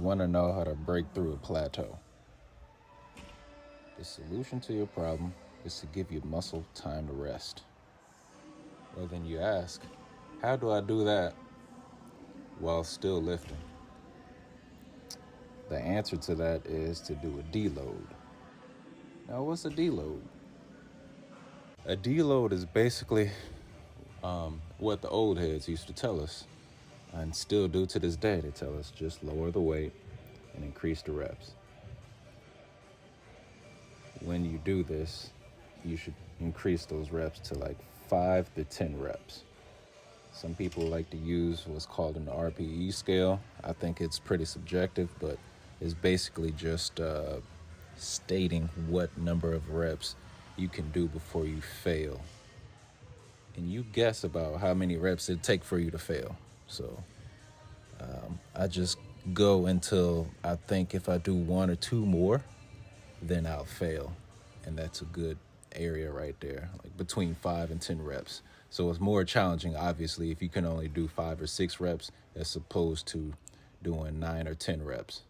want to know how to break through a plateau. The solution to your problem is to give your muscle time to rest. Well, then you ask, how do I do that while still lifting? The answer to that is to do a deload. Now, what's a deload? A deload is basically what the old heads used to tell us, and still do to this day. They tell us just lower the weight and increase the reps. When you do this, you should increase those reps to like 5 to 10 reps. Some people like to use what's called an RPE scale. I think it's pretty subjective, but it's basically just stating what number of reps you can do before you fail. And you guess about how many reps it'd take for you to fail. So I just go until I think if I do 1 or 2 more, then I'll fail. And that's a good area right there, like between 5 and 10 reps. So it's more challenging, obviously, if you can only do 5 or 6 reps as opposed to doing 9 or 10 reps.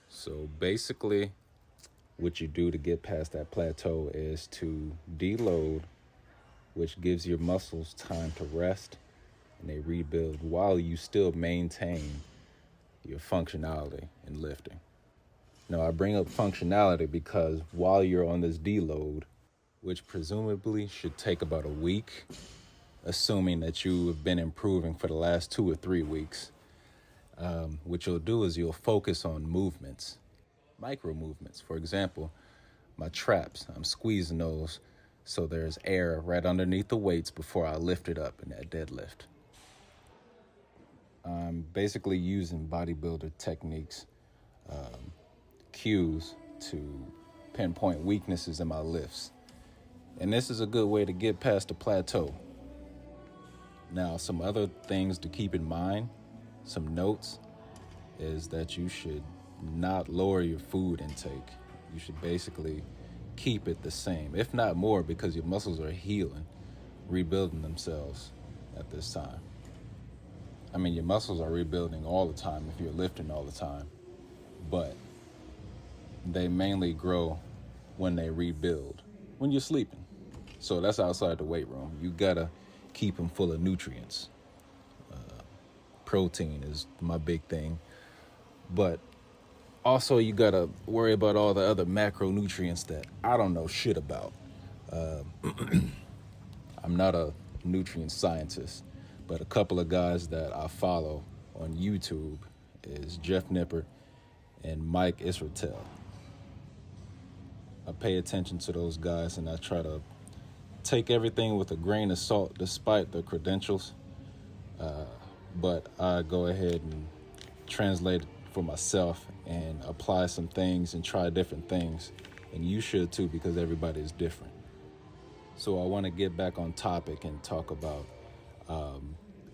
So basically, what you do to get past that plateau is to deload, which gives your muscles time to rest and they rebuild while you still maintain your functionality in lifting. Now, I bring up functionality because while you're on this deload, which presumably should take about a week, assuming that you have been improving for the last 2 or 3 weeks, what you'll do is you'll focus on movements, micro movements. For example, my traps, I'm squeezing those so there's air right underneath the weights before I lift it up in that deadlift. I'm basically using bodybuilder techniques, cues to pinpoint weaknesses in my lifts. And this is a good way to get past the plateau. Now, some other things to keep in mind, some notes, is that you should not lower your food intake. You should basically keep it the same, if not more, because your muscles are healing, rebuilding themselves at this time. I mean, your muscles are rebuilding all the time if you're lifting all the time, but they mainly grow when they rebuild, when you're sleeping. So that's outside the weight room. You gotta keep them full of nutrients. Protein is my big thing, but also you gotta worry about all the other macronutrients that I don't know shit about. I'm not a nutrient scientist, but a couple of guys that I follow on YouTube is Jeff Nippert and Mike Israetel. I pay attention to those guys and I try to take everything with a grain of salt despite their credentials. But I go ahead and translate it for myself and apply some things and try different things. And you should too, because everybody is different. So I want to get back on topic and talk about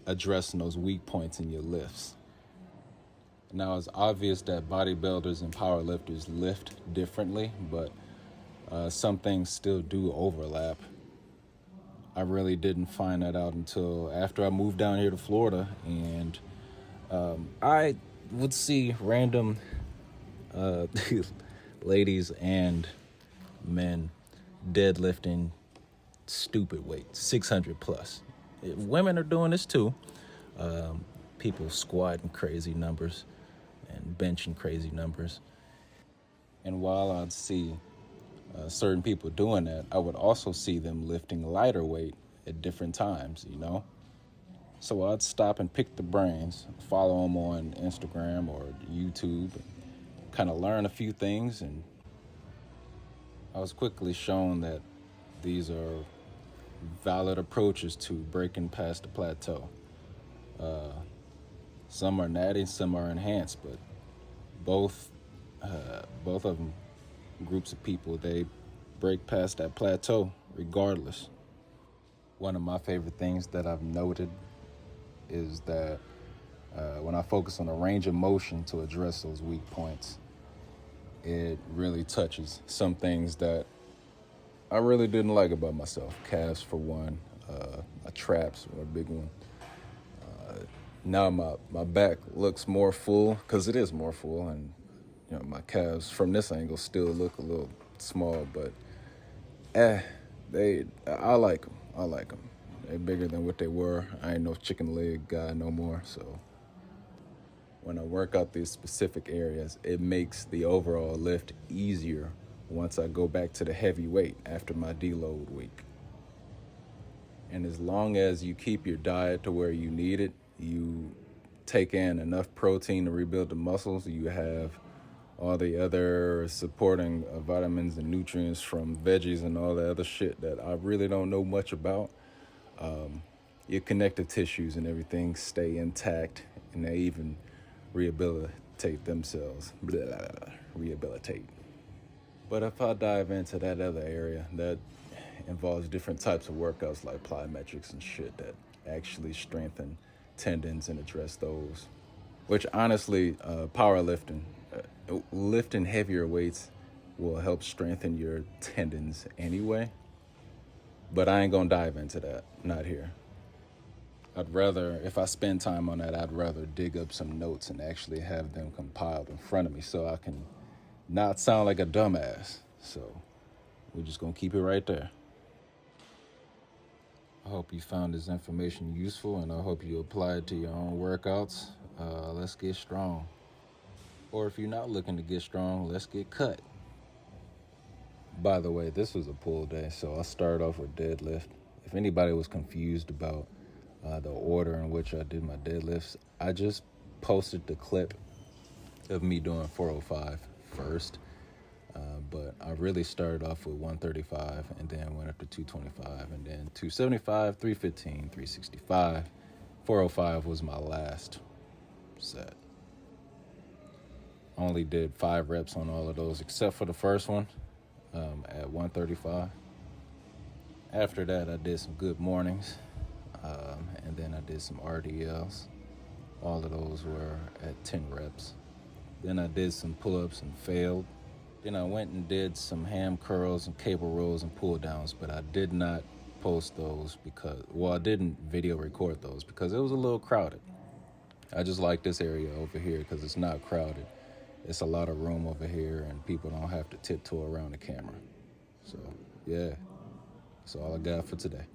addressing those weak points in your lifts. Now, it's obvious that bodybuilders and powerlifters lift differently, but some things still do overlap. I really didn't find that out until after I moved down here to Florida, and I would see random ladies and men deadlifting stupid weight, 600 plus. Women are doing this too. People squatting crazy numbers and benching crazy numbers. And while I'd see certain people doing that, I would also see them lifting lighter weight at different times, you know? So I'd stop and pick the brains, follow them on Instagram or YouTube, and kind of learn a few things. And I was quickly shown that these are valid approaches to breaking past the plateau. Some are natty, some are enhanced, but both of them, groups of people, they break past that plateau regardless. One of my favorite things that I've noted is that when I focus on a range of motion to address those weak points, it really touches some things that I really didn't like about myself. Calves, for one, my traps were a big one. Now my back looks more full because it is more full, and my calves from this angle still look a little small, but eh, I like them. I like them. They're bigger than what they were. I ain't no chicken leg guy no more, so when I work out these specific areas, it makes the overall lift easier once I go back to the heavy weight after my deload week. And as long as you keep your diet to where you need it, you take in enough protein to rebuild the muscles, you have all the other supporting vitamins and nutrients from veggies and all the other shit that I really don't know much about. Your connective tissues and everything stay intact, and they even rehabilitate themselves. Rehabilitate. But if I dive into that other area, that involves different types of workouts like plyometrics and shit that actually strengthen tendons and address those. Which honestly, powerlifting, lifting heavier weights will help strengthen your tendons anyway. But I ain't gonna dive into that, not here. I'd rather, if I spend time on that, I'd rather dig up some notes and actually have them compiled in front of me so I can not sound like a dumbass. So we're just gonna keep it right there. I hope you found this information useful, and I hope you apply it to your own workouts. Let's get strong. Or if you're not looking to get strong, let's get cut. By the way, this was a pull day, so I'll start off with deadlift. If anybody was confused about the order in which I did my deadlifts, I just posted the clip of me doing 405 first. But I really started off with 135 and then went up to 225 and then 275, 315, 365. 405 was my last set. I only did 5 reps on all of those except for the first one at 135. After that, I did some good mornings, and then I did some RDLs. All of those were at 10 reps. Then I did some pull-ups and failed. Then I went and did some ham curls and cable rolls and pull downs, but I did not post those I didn't video record those because it was a little crowded. I just like this area over here because it's not crowded. It's a lot of room over here and people don't have to tiptoe around the camera. So, yeah, that's all I got for today.